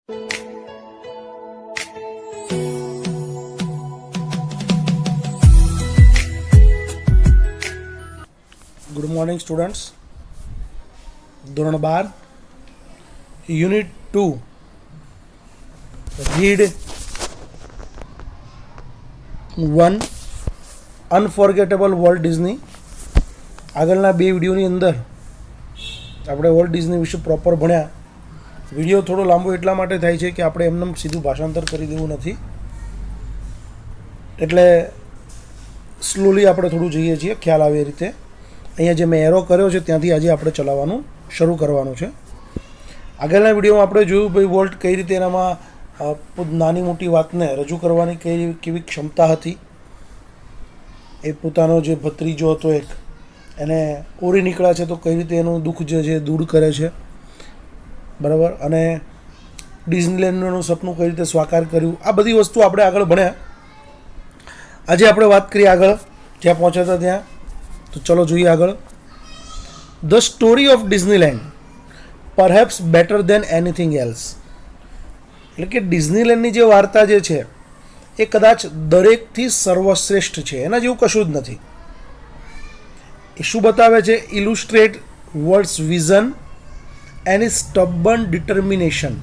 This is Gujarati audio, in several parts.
Good morning students. ધોરણ 12 યુનિટ 2 રીડ 1 અનફોર્ગેટેબલ વોલ્ટ ડિઝની. આગળના બે વિડીયોની અંદર આપણે વોલ્ટ ડિઝની વિશે પ્રોપર ભણ્યા. વિડીયો થોડો લાંબો એટલા માટે થાય છે કે આપણે એમને સીધું ભાષાંતર કરી દેવું નથી, એટલે સ્લોલી આપણે થોડું જઈએ છીએ, ખ્યાલ આવે એ રીતે. અહીંયા જે મેં એરો કર્યો છે ત્યાંથી આજે આપણે ચલાવવાનું શરૂ કરવાનું છે. આગળના વિડીયોમાં આપણે જોયું ભાઈ વોલ્ટ કઈ રીતે એનામાં નાની મોટી વાતને રજૂ કરવાની કેવી ક્ષમતા હતી. એ પોતાનો જે ભત્રીજો હતો એક, એને ઓરી નીકળ્યા છે તો કઈ રીતે એનું દુઃખ જે છે દૂર કરે છે, બરાબર. અને ડિઝનીલેન્ડનું સપનું કઈ રીતે સ્વાકાર કર્યું, આ બધી વસ્તુ આપણે આગળ ભણ્યા. આજે આપણે વાત કરીએ આગળ જ્યાં પહોંચ્યા હતા ત્યાં. તો ચલો જોઈએ આગળ. The story of Disneyland perhaps better than anything else. એટલે કે ડિઝનીલેન્ડની જે વાર્તા જે છે એ કદાચ દરેકથી સર્વશ્રેષ્ઠ છે, એના જેવું કશું જ નથી. એ શું બતાવે છે? Illustrate worlds vision and is stubborn determination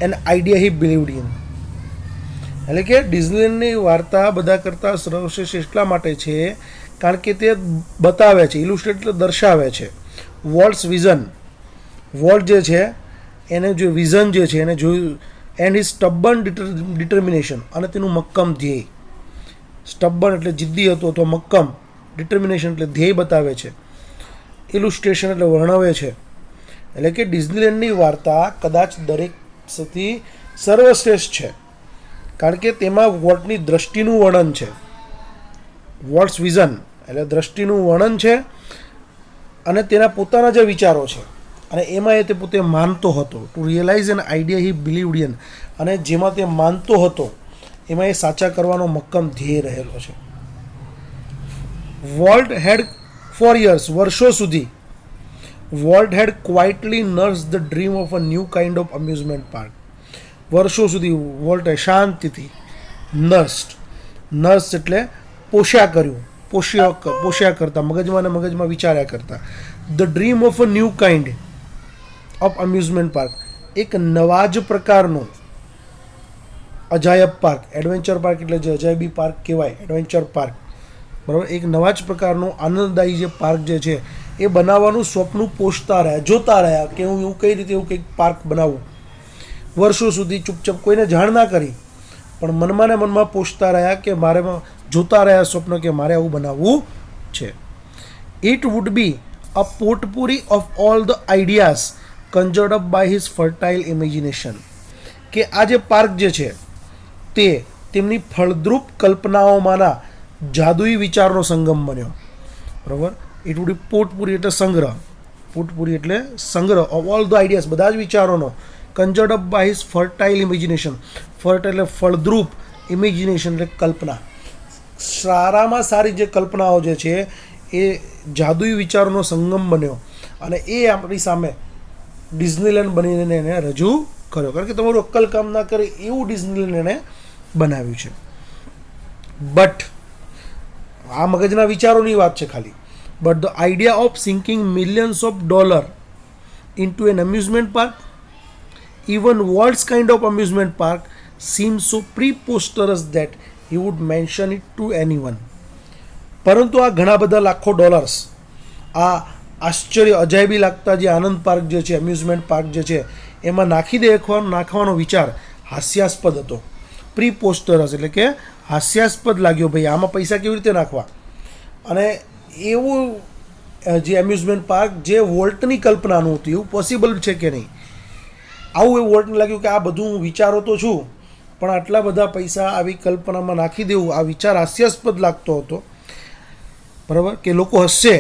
and idea he believed in. એટલે કે ડિઝનીલેન્ડની વાર્તા બધા કરતાં સર્વશ્રેષ્ઠ એટલા માટે છે કારણ કે તે બતાવે છે, ઇલુસ્ટ્રેટ એટલે દર્શાવે છે, વોલ્ટ્સ વિઝન. વોલ્ટ જે છે એને જે વિઝન જે છે એને જોયું, એન્ડ ઇઝ સ્ટબર્ન ડિટર્મિનેશન, અને તેનું મક્કમ ધ્યેય. સ્ટબર્ન એટલે જિદ્દી હતો તો મક્કમ, ડિટર્મિનેશન એટલે ધ્યેય બતાવે છે, ઇલુસ્ટ્રેશન એટલે વર્ણવે છે. એટલે કે ડિઝનીલેન્ડની વાર્તા કદાચ દરેકથી સર્વશ્રેષ્ઠ છે કારણ કે તેમાં વોલ્ટની દ્રષ્ટિનું વર્ણન છે. વોલ્ટ્સ વિઝન એટલે દ્રષ્ટિનું વર્ણન છે અને તેના પોતાના જે વિચારો છે, અને એમાં એ તે પોતે માનતો હતો. To realise an idea he believed in, અને જેમાં તે માનતો હતો એમાં એ સાચા કરવાનો મક્કમ ધ્યેય રહેલો છે. વોલ્ટ હેડ ફોર યર્સ, વર્ષો સુધી Walt had quietly nurse the dream of a new kind of amusement park. વર્ષો સુધી વોલ્ટે શાંતિથી નર્સ એટલે પોષ્યા કર્યું, પોષ્યા કરતા, મગજમાં ને મગજમાં વિચાર્યા કરતા. The dream of a new kind of amusement park, એક નવા જ પ્રકારનું અજાયબ પાર્ક. એડવેન્ચર પાર્ક એટલે જે અજાયબી પાર્ક કહેવાય, એડવેન્ચર પાર્ક, બરાબર. એક નવા જ પ્રકારનું આનંદદાયી જે પાર્ક જે છે એ બનાવવાનું સ્વપ્ન પોષતા રહ્યા, જોતા રહ્યા કે હું એવું કઈ રીતે એવું કંઈક પાર્ક બનાવું. વર્ષો સુધી ચૂપચાપ કોઈને જાણ ના કરી, પણ મનમાં ને મનમાં પોષતા રહ્યા કે મારે, જોતા રહ્યા સ્વપ્ન કે મારે આવું બનાવવું છે. It would be a potpourri of all the ideas conjured up by his fertile imagination. કે આ જે પાર્ક જે છે તે તેમની ફળદ્રુપ કલ્પનાઓમાંના જાદુઈ વિચારનો સંગમ બન્યો, બરાબર. ઇટ વુડ બી પોટપુરી એટલે સંગ્રહ, પોટપુરી એટલે સંગ્રહ ઓફ ઓલ ધ આઈડિયાઝ, બધા જ વિચારોનો. Conjured up by his fertile imagination, fertile એટલે ફળદ્રુપ, ઇમેજિનેશન એટલે કલ્પના. સારામાં સારી જે કલ્પનાઓ જે છે એ જાદુઈ વિચારોનો સંગમ બન્યો, અને એ આપણી સામે ડિઝનીલેન્ડ બનીને એને રજૂ કર્યો. કારણ કે તમારું અક્કલ કામ ના કરે એવું ડિઝનીલેન્ડ એણે બનાવ્યું છે. બટ આ મગજના વિચારોની વાત છે ખાલી. But the idea of sinking millions of dollar into an amusement park, even Walt's kind of amusement park seems so preposterous that he would mention it to anyone. પરંતુ આ ઘણા બધા લાખો ડોલર્સ, આ આશ્ચર્ય અજાયબી લાગતા જે આનંદ પાર્ક જે છે, એમ્યુઝમેન્ટ પાર્ક જે છે એમાં નાખવાનો વિચાર હાસ્યાસ્પદ હતો. પ્રીપોસ્ટરસ એટલે કે હાસ્યાસ્પદ લાગ્યો, ભાઈ આમાં પૈસા કેવી રીતે નાખવા. અને એવું જે એમ્યુઝમેન્ટ પાર્ક જે વોલ્ટની કલ્પનાનું હતું, એવું પોસિબલ છે કે નહીં, આવું એ વોલ્ટને લાગ્યું કે આ બધું હું વિચારો તો છું પણ આટલા બધા પૈસા આવી કલ્પનામાં નાખી દેવું, આ વિચાર હાસ્યાસ્પદ લાગતો હતો, બરાબર, કે લોકો હસશે.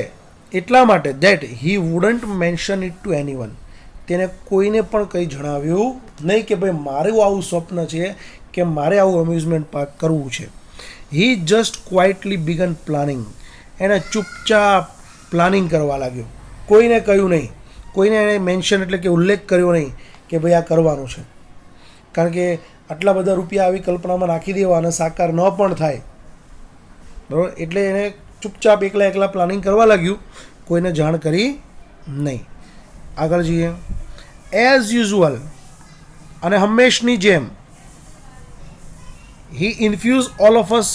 એટલા માટે that he wouldn't mention it to anyone, તેને કોઈને પણ કંઈ જણાવ્યું નહીં કે ભાઈ મારું આવું સ્વપ્ન છે કે મારે આવું અમ્યુઝમેન્ટ પાર્ક કરવું છે. હી જસ્ટ ક્વાઇટલી બિગન પ્લાનિંગ, એને ચૂપચાપ પ્લાનિંગ કરવા લાગ્યો, કોઈને કહ્યું નહીં, કોઈને એણે મેન્શન એટલે કે ઉલ્લેખ કર્યો નહીં કે ભાઈ આ કરવાનું છે. કારણ કે આટલા બધા રૂપિયા આવી કલ્પનામાં નાખી દેવા અને સાકાર ન પણ થાય, બરાબર. એટલે એને ચૂપચાપ એકલા પ્લાનિંગ કરવા લાગ્યું, કોઈને જાણ કરી નહીં. આગળ જઈએ. એઝ યુઝ્યુઅલ અને હંમેશની જેમ he infused all of us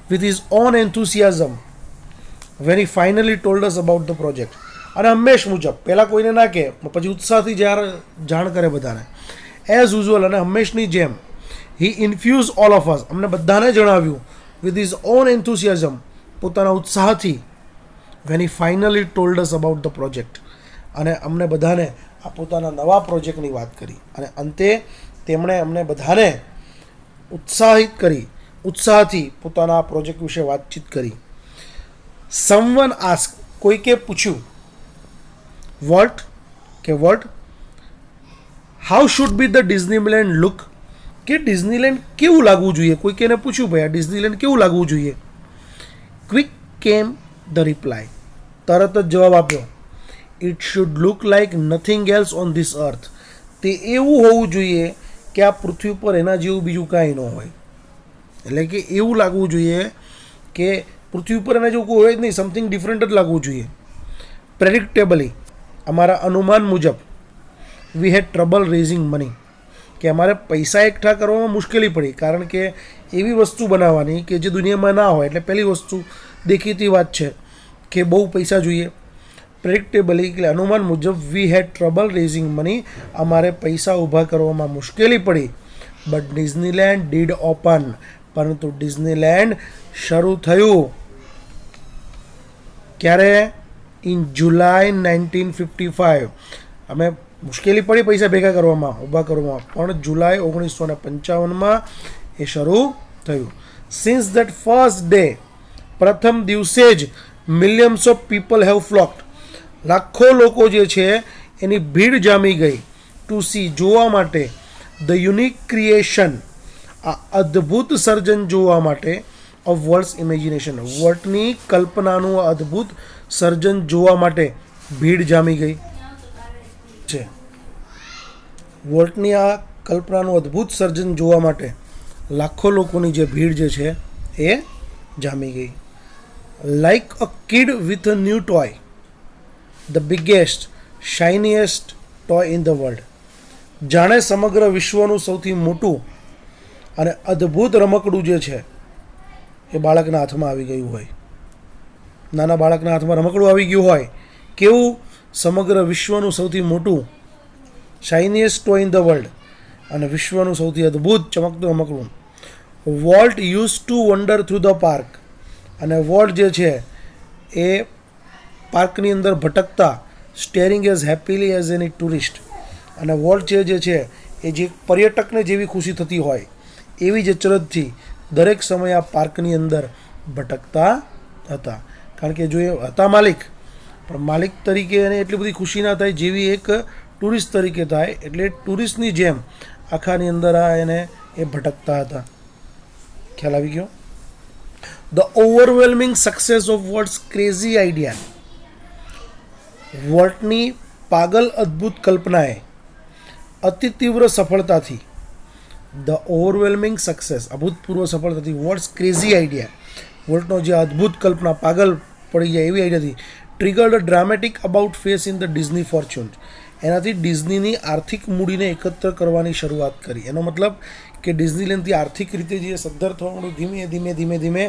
with his own enthusiasm when he finally told us about the project. અને હંમેશ મુજબ પહેલાં કોઈને ના કહે, પછી ઉત્સાહથી જ્યારે જાણ કરે બધાને. એઝ યુઝ્યુઅલ અને હંમેશની જેમ he infused all of us, અમને બધાને જણાવ્યું, with his own enthusiasm, પોતાના ઉત્સાહથી, when he finally told us about the project, અને અમને બધાને આ પોતાના નવા પ્રોજેક્ટની વાત કરી, અને અંતે તેમણે અમને બધાને ઉત્સાહથી પોતાના આ પ્રોજેક્ટ વિશે વાતચીત કરી. સમવન આસ્ક, કોઈકે પૂછ્યું, what how should be the Disneyland look, કે ડિઝનીલેન્ડ કેવું લાગવું જોઈએ. કોઈકે એને પૂછ્યું, ભાઈ આ ડિઝનીલેન્ડ કેવું લાગવું જોઈએ. ક્વિક કેમ ધ રિપ્લાય, તરત જ જવાબ આપ્યો, it should look like nothing else on this અર્થ, તે એવું હોવું જોઈએ કે આ પૃથ્વી પર એના જેવું બીજું કાંઈ ન હોય. એટલે કે એવું લાગવું જોઈએ કે પૃથ્વી પર એના જેવું કોઈ હોય જ નહીં, સમથિંગ ડિફરન્ટ જ લાગવું જોઈએ. પ્રેડિક્ટેબલી, અમારા અનુમાન મુજબ, વી હેડ ટ્રબલ રેઝિંગ મની, કે અમારે પૈસા એકઠા કરવામાં મુશ્કેલી પડી, કારણ કે એવી વસ્તુ બનાવવાની કે જે દુનિયામાં ના હોય. એટલે પહેલી વસ્તુ દેખીતી વાત છે કે બહુ પૈસા જોઈએ. પ્રેડિક્ટેબલી એટલે અનુમાન મુજબ, વી હેડ ટ્રબલ રેઝિંગ મની, અમારે પૈસા ઊભા કરવામાં મુશ્કેલી પડી. બટ ડિઝનીલેન્ડ ડીડ ઓપન, પરંતુ ડિઝનીલેન્ડ શરૂ થયું. ક્યારે? ઇન જુલાઈ 1955. અમે મુશ્કેલી પડી પૈસા ભેગા કરવામાં, ઊભા કરવામાં, પણ જુલાઈ 1955માં એ શરૂ થયું. સિન્સ દેટ ફર્સ્ટ ડે, પ્રથમ દિવસે જ મિલિયન્સ ઓફ પીપલ હેવ ફ્લોક્ડ, લાખો લોકો જે છે એની ભીડ જામી ગઈ. ટુ સી, જોવા માટે, ધ યુનિક ક્રિએશન, આ અદ્ભુત સર્જન જોવા માટે, ઓફ વર્લ્ડ્સ ઇમેજિનેશન, વર્લ્ડની કલ્પનાનું અદ્ભુત સર્જન જોવા માટે ભીડ જામી ગઈ છે. વર્લ્ડની આ કલ્પનાનું અદ્ભુત સર્જન જોવા માટે લાખો લોકોની જે ભીડ જે છે એ જામી ગઈ. Like a kid with a new toy, the biggest shiniest toy in the world, જાણે સમગ્ર વિશ્વનું સૌથી મોટું અને અદ્ભુત રમકડું જે છે એ બાળકના હાથમાં આવી ગયું હોય. નાના બાળકના હાથમાં રમકડું આવી ગયું હોય, કેવું? સમગ્ર વિશ્વનું સૌથી મોટું, શાઇનીએસ્ટ ટોય ઇન ધ વર્લ્ડ, અને વિશ્વનું સૌથી અદ્ભુત ચમકતું રમકડું. Volt use two wonder through the park, અને વોલ્ટ જે છે એ પાર્કની અંદર ભટકતા, સ્ટેરિંગ એઝ હેપીલી એઝ એની ટુરિસ્ટ, અને વોલ્ટ જે છે એ જે પર્યટકને જેવી ખુશી થતી હોય એવી જ ચરજથી દરેક સમયે આ પાર્કની અંદર ભટકતા હતા. કારણ કે જો એ હતા માલિક, પણ માલિક તરીકે એને એટલી બધી ખુશી ના થાય જેવી એક ટુરિસ્ટ તરીકે થાય. એટલે ટુરિસ્ટની જેમ આખાની અંદર એને એ ભટકતા હતા. ખ્યાલ આવી ગયો? The overwhelming success of Walt's crazy idea, વોલ્ટની પાગલ અદ્ભુત કલ્પનાએ અતિ તીવ્ર સફળતાથી, ધ ઓવરવેલ્મિંગ સક્સેસ, અભૂતપૂર્વ સફળતાથી, વોલ્ટ્સ ક્રેઝી આઈડિયા, વોલ્ટનો જે અદ્ભુત કલ્પના, પાગલ પડી જાય એવી આઈડિયાથી, triggered a dramatic about face in the Disney fortune, એનાથી ડિઝનીની આર્થિક મૂડીને એકત્ર કરવાની શરૂઆત કરી. એનો મતલબ કે ડિઝનીલેન્ડથી આર્થિક રીતે જે સદ્ધર થવાનું ધીમે ધીમે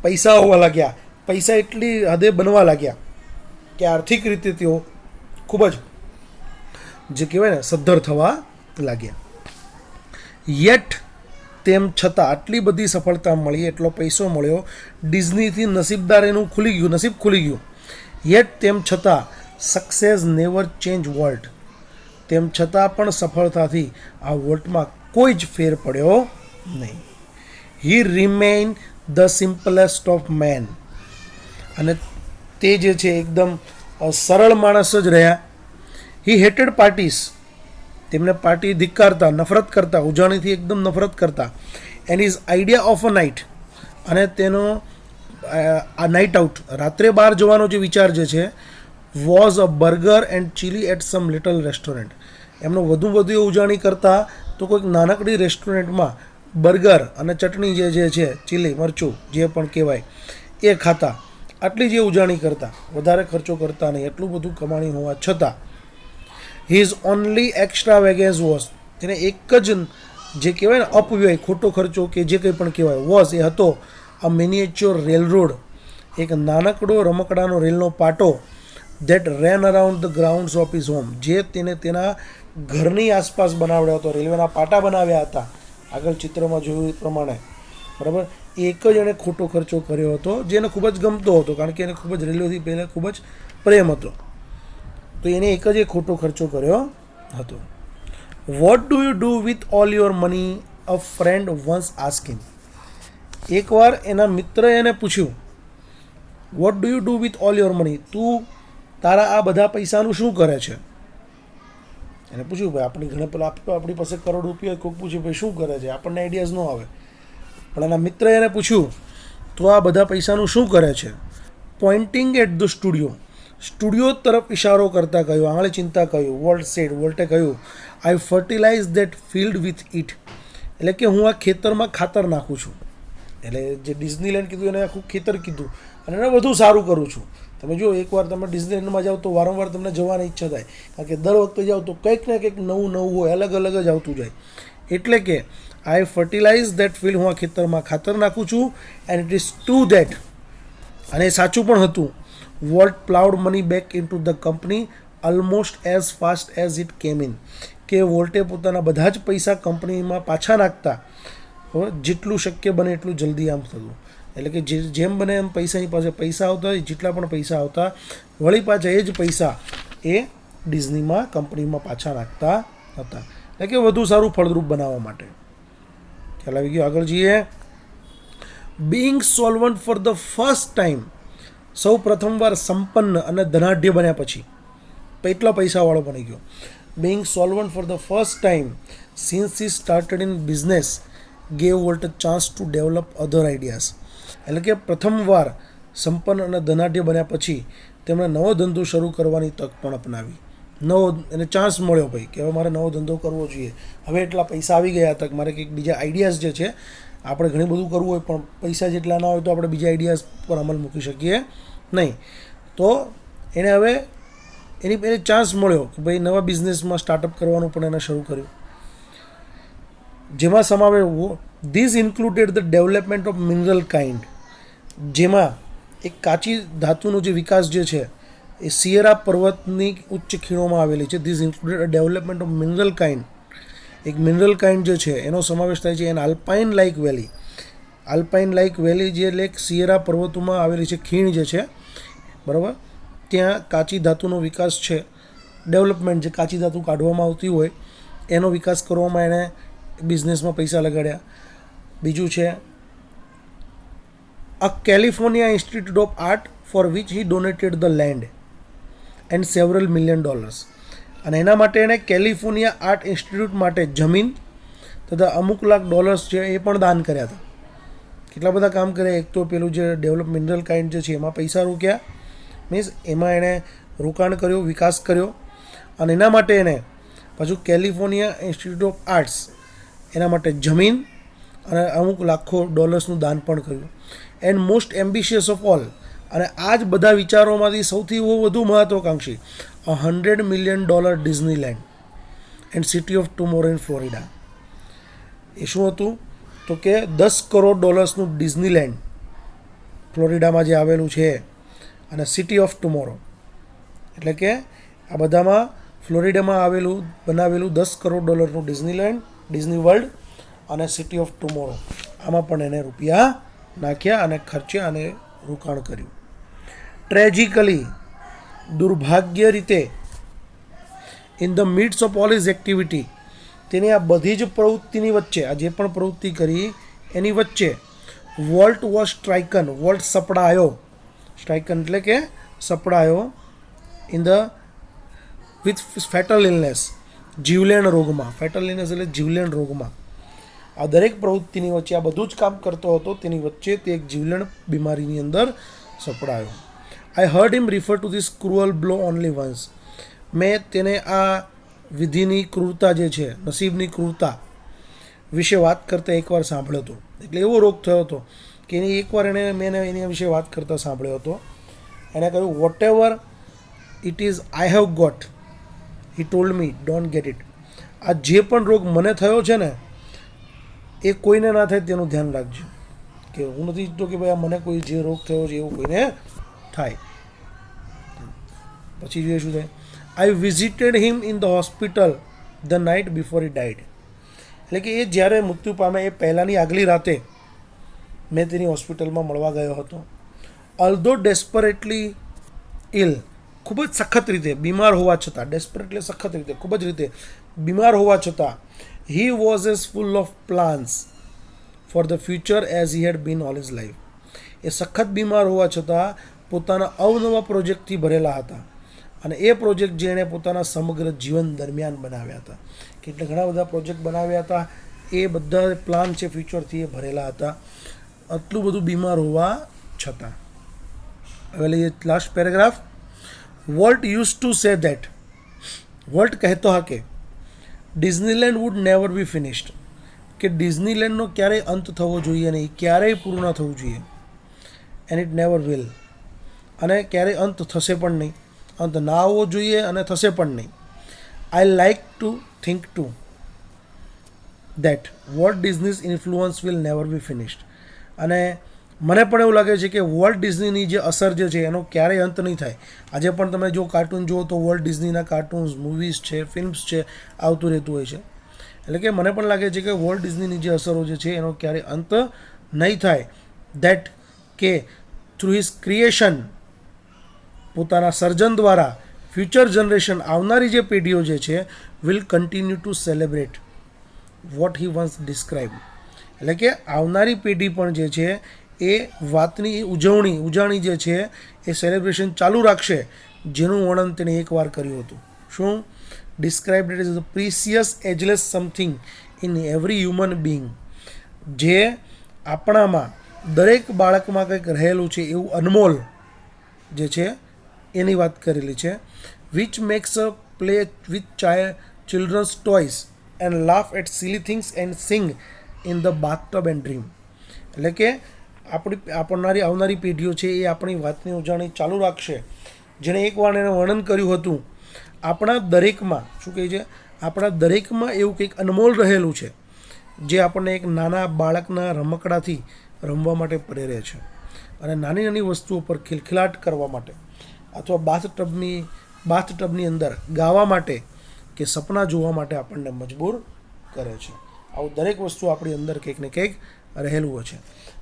પૈસા હોવા લાગ્યા, પૈસા એટલી હદે બનવા લાગ્યા કે આર્થિક રીતે તેઓ ખૂબ જ જે કહેવાય ને સદ્ધર થવા લાગ્યા. યેટ, તેમ છતાં, આટલી બધી સફળતા મળી, એટલો પૈસો મળ્યો, ડિઝનીથી નસીબ ખુલી ગયું. યેટ, તેમ છતાં, સક્સેસ નેવર ચેન્જ વોલ્ટ, તેમ છતાં પણ સફળતાથી આ વોલ્ટમાં કોઈ જ ફેર પડ્યો નહીં. He remain the simplest of men, અને તે જે છે એકદમ સરળ માણસ જ રહ્યા. હી હેટેડ પાર્ટીસ, તેમને પાર્ટી ધિક્કારતા, નફરત કરતા, ઉજાણીથી એકદમ નફરત કરતા. And is idea of a night, અને તેનો આ નાઇટ આઉટ, રાત્રે બહાર જવાનો જે વિચાર જે છે, was a burger and chilli at some little restaurant, એમનો વધુ એવું ઉજાણી કરતા તો કોઈક નાનકડી રેસ્ટોરન્ટમાં બર્ગર અને ચટણી જે છે ચીલી મરચું જે પણ કહેવાય એ ખાતા, આટલી જે ઉજાણી કરતા, વધારે ખર્ચો કરતા નહીં, એટલું બધું કમાણી હોવા છતાં હિઝ ઓનલી એક્સ્ટ્રા વેગેન્સ વોઝ, તેને એક જ જે કહેવાય ને અપવ્યય, ખોટો ખર્ચો કે જે કંઈ પણ કહેવાય વોઝ, એ હતો આ મિનિએચ્યોર રેલરોડ, એક નાનકડો રમકડાનો રેલનો પાટો that rain around the grounds of his home, જે તેને તેના ઘરની આસપાસ બનાવ્યો હતો, રેલવેના પાટા બનાવ્યા હતા આગળ ચિત્રમાં જોયું એ પ્રમાણે, બરાબર. એક જ એણે ખોટો ખર્ચો કર્યો હતો, જે એને ખૂબ જ ગમતો હતો, કારણ કે એને ખૂબ જ રેલવેથી પહેલાં ખૂબ જ પ્રેમ હતો, તો એને એક જ ખોટો ખર્ચો કર્યો હતો. What do you do with all your money, a friend once ask હિમ. એકવાર એના મિત્રએ એને પૂછ્યું, what do you do with all your money, તું તારા આ બધા પૈસાનું શું કરે છે? એને પૂછ્યું, ભાઈ આપણી ઘણા પેલા આપણી પાસે કરોડ રૂપિયા, કોઈક પૂછ્યું ભાઈ શું કરે છે, આપણને આઈડિયાઝ ન આવે, પણ એના મિત્રએ એને પૂછ્યું તો આ બધા પૈસાનું શું કરે છે? પોઇન્ટિંગ એટ ધ સ્ટુડિયો તરફ ઇશારો કરતા કહ્યું, આંગળી ચિંતા કહ્યું. વોલ્ટે કહ્યું, I fertilize that field with it, એટલે કે હું આ ખેતરમાં ખાતર નાખું છું. એટલે જે ડિઝનીલેન્ડ કીધું એને આખું ખેતર કીધું, અને એને વધુ સારું કરું છું. તમે જો એકવાર તમે ડિઝનીલેન્ડમાં જાઓ તો વારંવાર તમને જવાની ઈચ્છા થાય, કારણ કે દર વખતે જાઓ તો કંઈક ને કંઈક નવું નવું હોય, અલગ અલગ જ આવતું જાય. એટલે કે આઈ ફર્ટિલાઇઝ ધેટ ફિલ્ડ, હું આ ખેતરમાં ખાતર નાખું છું. And it is to that, અને એ સાચું પણ હતું. Walt ploughed money back in to the company almost as fast as it came in, કે વોલ્ટે પોતાના બધા જ પૈસા કંપનીમાં પાછા નાખતા જેટલું શક્ય બને એટલું જલ્દી આમ થતું. એટલે કે જેમ બને એમ પૈસાની પાસે પૈસા આવતા હોય, જેટલા પણ પૈસા આવતા વળી પાછા એ જ પૈસા એ ડિઝનીમાં કંપનીમાં પાછા નાખતા હતા, એટલે કે વધુ સારું ફળદ્રુપ બનાવવા માટે. ખ્યાલ આવી ગયો? આગળ જઈએ. Bing solvent for the first time, સૌ પ્રથમવાર સંપન્ન અને ધનાઢ્ય બન્યા પછી એટલા પૈસાવાળો બની ગયો. Bing solvent for the first time since he started in business gave volt a chance to develop other ideas, એટલે કે પ્રથમવાર સંપન્ન અને ધનાઢ્ય બન્યા પછી તેમણે નવો ધંધો શરૂ કરવાની તક પણ અપનાવી. એને ચાન્સ મળ્યો ભાઈ કે હવે મારે નવો ધંધો કરવો જોઈએ, હવે એટલા પૈસા આવી ગયા હતા કે મારે કંઈક બીજા આઈડિયાઝ જે છે, આપણે ઘણું બધું કરવું હોય પણ પૈસા જેટલા ના હોય તો આપણે બીજા આઈડિયાઝ પર અમલ મૂકી શકીએ નહીં. તો એને હવે એને ચાન્સ મળ્યો કે ભાઈ નવા બિઝનેસમાં સ્ટાર્ટઅપ કરવાનું પણ એને શરૂ કર્યું, જેમાં સમાવે this included the development of mineral kind, જેમાં એક કાચી ધાતુનો જે વિકાસ જે છે એ સિયેરા પર્વતની ઉચ્ચ ખીણોમાં આવેલી છે. This included development of mineral kind, એક મિનરલ કાઇન્ડ જે છે એનો સમાવેશ થાય છે. એન આલ્પાઇન લાઇક વેલી, આલ્પાઇન લાઇક વેલી જે એટલે સિયેરા પર્વતોમાં આવેલી છે ખીણ જે છે, બરાબર, ત્યાં કાચી ધાતુનો વિકાસ છે, ડેવલપમેન્ટ, જે કાચી ધાતુ કાઢવામાં આવતી હોય એનો વિકાસ કરવામાં એણે બિઝનેસમાં પૈસા લગાડ્યા. બીજું છે a California institute of art for which he donated the land and several $1 million, અને એના માટે એણે કેલિફોર્નિયા આર્ટ ઇન્સ્ટિટ્યૂટ માટે જમીન તથા અમુક લાખ ડોલર્સ છે એ પણ દાન કર્યા હતા. કેટલા બધા કામ કર્યા. એક તો પેલું જે ડેવલપ મિનરલ કાઇન્ડ જે છે એમાં પૈસા રોક્યા, મીન્સ એમાં એણે રોકાણ કર્યું, વિકાસ કર્યો, અને એના માટે એણે પાછું કેલિફોર્નિયા ઇન્સ્ટિટ્યૂટ ઓફ આર્ટ્સ એના માટે જમીન અને અમુક લાખો ડોલર્સનું દાન પણ કર્યું. And most ambitious of all, અને આ જ બધા વિચારોમાંથી સૌથી વધુ મહત્વાકાંક્ષી, $100 million Disneyland and city of tomorrow in Florida. એ શું હતું તો કે $10 crore ડિઝનીલેન્ડ ફ્લોરિડામાં જે આવેલું છે, અને સિટી ઓફ ટુમોરો, એટલે કે આ બધામાં ફ્લોરિડામાં બનાવેલું $10 crore ડિઝનીલેન્ડ, ડિઝની વર્લ્ડ અને સિટી ઓફ ટુમોરો, આમાં પણ એને રૂપિયા નાખ્યા અને ખર્ચ્યા અને રોકાણ કર્યું. ટ્રેજિકલી, દુર્ભાગ્ય રીતે, in the midst of all his activity, તેની આ બધી જ પ્રવૃત્તિની વચ્ચે, આ જે પણ પ્રવૃત્તિ કરી એની વચ્ચે, વોલ્ટ વોઝ સ્ટ્રાઇકન, વોલ્ટ સપડાયો, સ્ટ્રાઇકન એટલે કે સપડાયો, in the with fatal illness, જીવલેણ રોગમાં. ફેટલ ઇલનેસ એટલે જીવલેણ રોગમાં. આ દરેક પ્રવૃત્તિની વચ્ચે, આ બધું જ કામ કરતો હતો, તેની વચ્ચે તે એક જીવલેણ બીમારીની અંદર સપડાયો. I heard him refer to this cruel blow only once, મેં તેને આ વિધિની ક્રૂરતા જે છે, નસીબની ક્રૂરતા વિશે વાત કરતા એકવાર સાંભળ્યો હતો. એટલે એવો રોગ થયો હતો કે એકવાર મેં એના વિશે વાત કરતા સાંભળ્યો હતો. એણે કહ્યું, whatever it is I have got, he told me don't get it. આ જે પણ રોગ મને થયો છે ને, એ કોઈને ના થાય તેનું ધ્યાન રાખજો. કે હું નથી ઈચ્છતો કે ભાઈ આ મને કોઈ જે રોગ થયો છે એવું કોઈને થાય. પછી જોઈએ શું થાય. I visited him in the hospital the night before he died. એટલે કે એ જ્યારે મૃત્યુ પામે એ પહેલાંની આગલી રાતે મેં તેની હોસ્પિટલમાં મળવા ગયો હતો. ઓલ્ધો ડેસ્પરેટલી ઇલ, ખૂબ જ સખત રીતે બીમાર હોવા છતાં, ડેસ્પરેટ એટલે સખત રીતે, ખૂબ જ રીતે બીમાર હોવા છતાં, he was as full of plans for the future as he had been all his life. એ સખત બીમાર હોવા છતાં પોતાના અવનવા પ્રોજેક્ટથી ભરેલા હતા. અને એ પ્રોજેક્ટ જે એણે પોતાના સમગ્ર જીવન દરમિયાન બનાવ્યા હતા, એટલે ઘણા બધા પ્રોજેક્ટ બનાવ્યા હતા, એ બધા પ્લાન છે ફ્યુચરથી એ ભરેલા હતા, આટલું બધું બીમાર હોવા છતાં. હવે લઈએ last paragraph. Walt use to say that, Walt કહેતો હા કે Disneyland would never be finished, કે ડિઝનીલેન્ડનો ક્યારેય અંત થવો જોઈએ નહીં, ક્યારેય પૂર્ણ થવું જોઈએ. એન્ડ ઇટ નેવર વિલ, અને ક્યારેય અંત થશે પણ નહીં, અંત ના આવવો જોઈએ અને થશે પણ નહીં. I like to think too that Walt Disney's influence will never be finished. અને મને પણ એવું લાગે છે કે વોલ્ટ ડિઝનીની જે અસર જે છે એનો ક્યારેય અંત નહીં થાય. આજે પણ તમે જો કાર્ટૂન જુઓ તો વોલ્ટ ડિઝનીના કાર્ટૂન્સ, મૂવીઝ છે, ફિલ્મ્સ છે, આવતું રહેતું હોય છે. એટલે કે મને પણ લાગે છે કે વોલ્ટ ડિઝનીની જે અસરો જે છે એનો ક્યારેય અંત નહીં થાય. દેટ કે થ્રુ હિઝ ક્રિએશન, પોતાના સર્જન દ્વારા ફ્યુચર જનરેશન, આવનારી જે પેઢીઓ જે છે, will continue to celebrate what he once describe. એટલે કે આવનારી પેઢી પણ જે છે એ વાતની ઉજવણી જે છે એ સેલિબ્રેશન ચાલુ રાખશે, જેનું વર્ણન તેણે એકવાર કર્યું હતું. શું? Described it is a precious ageless something in every human being. જે આપણામાં દરેક બાળકમાં કંઈક રહેલું છે એવું અનમોલ જે છે એની વાત કરેલી છે. Which makes a play with childrens toys and laugh at silly things and sing in the bathtub and dream. એટલે કે આવનારી પેઢીઓ છે એ આપણી વાતની ઉજવણી ચાલુ રાખશે, જેણે એકવાર એને વર્ણન કર્યું હતું. આપણા દરેકમાં, શું કહે છે, આપણા દરેકમાં એવું કંઈક અનમોલ રહેલું છે, જે આપણને એક નાના બાળકના રમકડાથી રમવા માટે પ્રેરે છે, અને નાની નાની વસ્તુઓ પર ખિલખિલાટ કરવા માટે, અથવા બાથટબની અંદર ગાવા માટે કે સપના જોવા માટે આપણને મજબૂર કરે છે. આવું દરેક વસ્તુ આપણી અંદર કંઈક ને કંઈક રહેલું છે.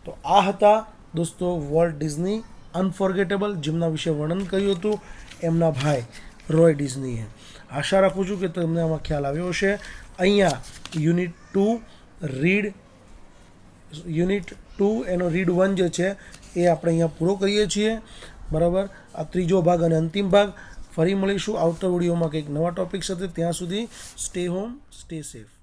તો આ હતા દોસ્તો વોલ્ટ ડિઝની અનફોર્ગેટેબલ, જેમના વિશે વર્ણન કર્યું હતું એમના ભાઈ રોય ડિઝનીએ. આશા રાખું છું કે તમને આમાં ખ્યાલ આવ્યો હશે. અહીંયા યુનિટ 2 એનો રીડ 1 જે છે એ આપણે અહીંયા પૂરો કરીએ છીએ. બરાબર, આ ત્રીજો ભાગ અને અંતિમ ભાગ. ફરી મળીશું આવતા વિડીયોમાં કંઈક નવા ટોપિક સાથે. ત્યાં સુધી સ્ટે હોમ, સ્ટે સેફ.